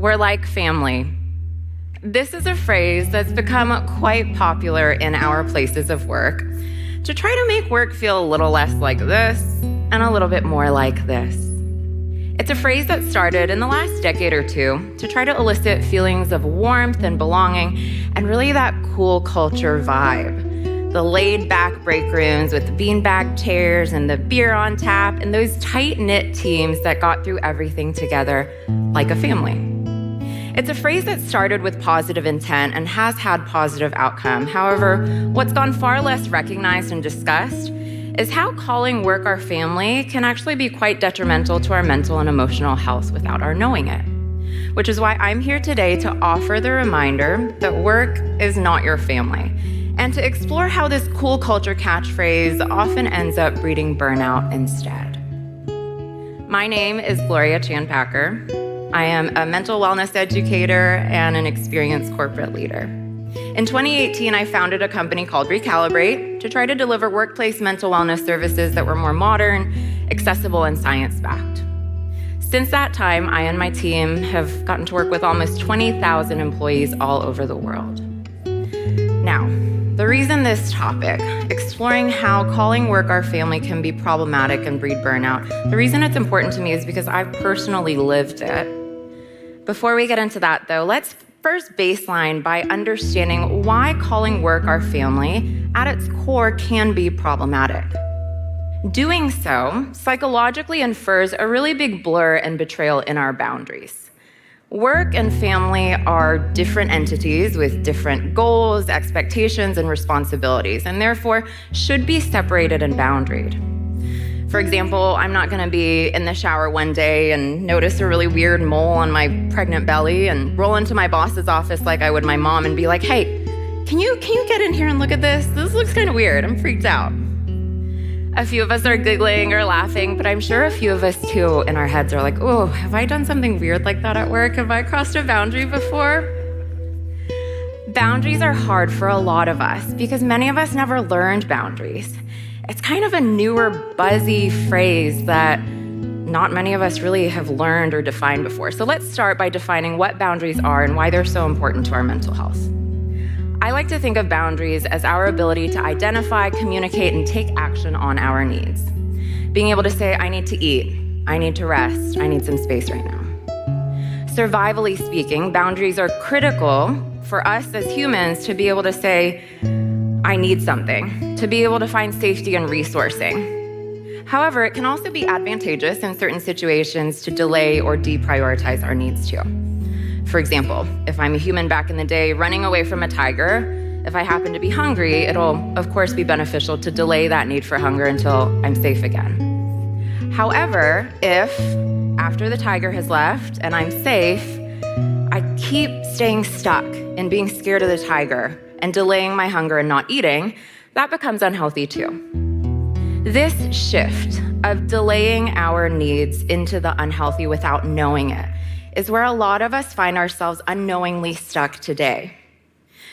We're like family. This is a phrase that's become quite popular in our places of work to try to make work feel a little less like this and a little bit more like this. It's a phrase that started in the last decade or two to try to elicit feelings of warmth and belonging and really that cool culture vibe. The laid-back break rooms with the beanbag chairs and the beer on tap and those tight-knit teams that got through everything together like a family. It's a phrase that started with positive intent and has had positive outcome. However, what's gone far less recognized and discussed is how calling work our family can actually be quite detrimental to our mental and emotional health without our knowing it. Which is why I'm here today to offer the reminder that work is not your family, and to explore how this cool culture catchphrase often ends up breeding burnout instead. My name is Gloria Chan Packer. I am a mental wellness educator and an experienced corporate leader. In 2018, I founded a company called Recalibrate to try to deliver workplace mental wellness services that were more modern, accessible, and science-backed. Since that time, I and my team have gotten to work with almost 20,000 employees all over the world. Now, the reason this topic, exploring how calling work our family can be problematic and breed burnout, the reason it's important to me is because I've personally lived it. Before we get into that, though, let's first baseline by understanding why calling work our family at its core can be problematic. Doing so psychologically infers a really big blur and betrayal in our boundaries. Work and family are different entities with different goals, expectations, and responsibilities, and therefore should be separated and boundaried. For example, I'm not going to be in the shower one day and notice a really weird mole on my pregnant belly and roll into my boss's office like I would my mom and be like, "Hey, can you get in here and look at this? This looks kind of weird. I'm freaked out." A few of us are giggling or laughing, but I'm sure a few of us too in our heads are like, "Oh, have I done something weird like that at work? Have I crossed a boundary before?" Boundaries are hard for a lot of us because many of us never learned boundaries. It's kind of a newer, buzzy phrase that not many of us really have learned or defined before. So let's start by defining what boundaries are and why they're so important to our mental health. I like to think of boundaries as our ability to identify, communicate, and take action on our needs. Being able to say, "I need to eat, I need to rest, I need some space right now." Survivally speaking, boundaries are critical for us as humans to be able to say, "I need something," to be able to find safety and resourcing. However, it can also be advantageous in certain situations to delay or deprioritize our needs too. For example, if I'm a human back in the day running away from a tiger, if I happen to be hungry, it'll of course be beneficial to delay that need for hunger until I'm safe again. However, if after the tiger has left and I'm safe, I keep staying stuck in being scared of the tiger and delaying my hunger and not eating, that becomes unhealthy too. This shift of delaying our needs into the unhealthy without knowing it is where a lot of us find ourselves unknowingly stuck today.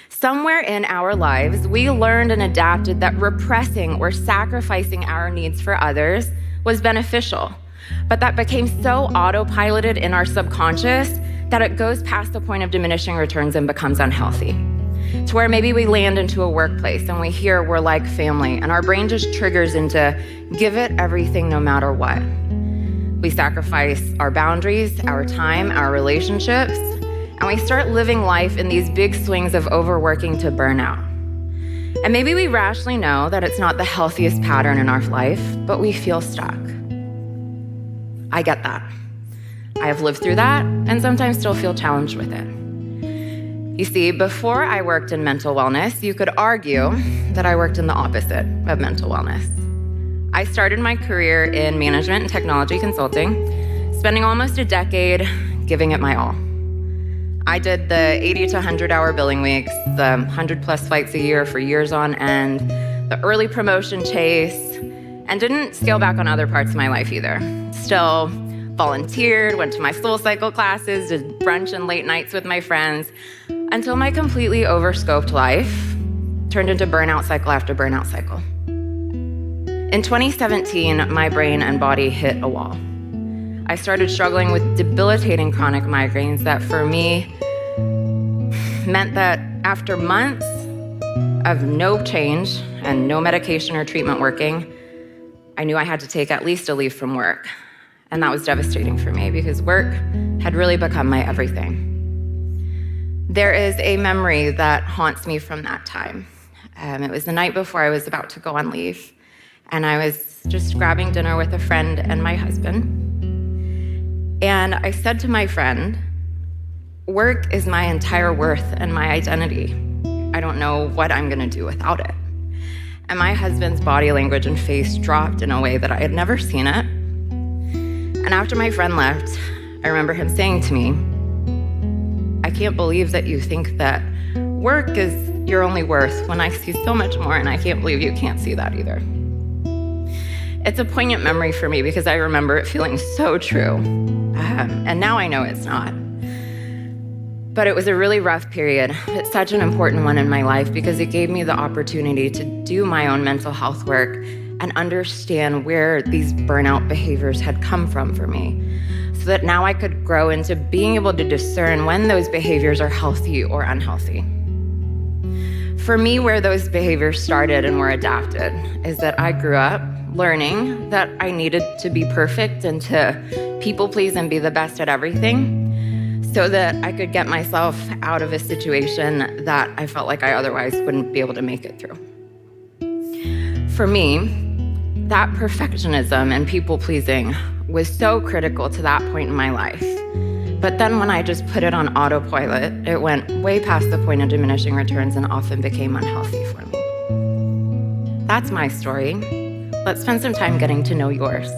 Somewhere in our lives, we learned and adapted that repressing or sacrificing our needs for others was beneficial, but that became so autopiloted in our subconscious that it goes past the point of diminishing returns and becomes unhealthy. To where maybe we land into a workplace and we hear we're like family, and our brain just triggers into give it everything no matter what. We sacrifice our boundaries, our time, our relationships, and we start living life in these big swings of overworking to burnout. And maybe we rationally know that it's not the healthiest pattern in our life, but we feel stuck. I get that. I have lived through that and sometimes still feel challenged with it. You see, before I worked in mental wellness, you could argue that I worked in the opposite of mental wellness. I started my career in management and technology consulting, spending almost a decade giving it my all. I did the 80 to 100-hour billing weeks, the 100-plus flights a year for years on end, the early promotion chase, and didn't scale back on other parts of my life either. Still volunteered, went to my SoulCycle classes, did brunch and late nights with my friends, until my completely overscoped life turned into burnout cycle after burnout cycle. In 2017, my brain and body hit a wall. I started struggling with debilitating chronic migraines that for me meant that after months of no change and no medication or treatment working, I knew I had to take at least a leave from work. And that was devastating for me because work had really become my everything. There is a memory that haunts me from that time. It was the night before I was about to go on leave, and I was just grabbing dinner with a friend and my husband. And I said to my friend, "Work is my entire worth and my identity. I don't know what I'm gonna do without it." And my husband's body language and face dropped in a way that I had never seen it. And after my friend left, I remember him saying to me, "I can't believe that you think that work is your only worth when I see so much more, and I can't believe you can't see that either." It's a poignant memory for me because I remember it feeling so true. And now I know it's not. But it was a really rough period. It's such an important one in my life because it gave me the opportunity to do my own mental health work and understand where these burnout behaviors had come from for me, so that now I could grow into being able to discern when those behaviors are healthy or unhealthy. For me, where those behaviors started and were adapted is that I grew up learning that I needed to be perfect and to people please and be the best at everything so that I could get myself out of a situation that I felt like I otherwise wouldn't be able to make it through. For me, that perfectionism and people pleasing was so critical to that point in my life. But then when I just put it on autopilot, it went way past the point of diminishing returns and often became unhealthy for me. That's my story. Let's spend some time getting to know yours.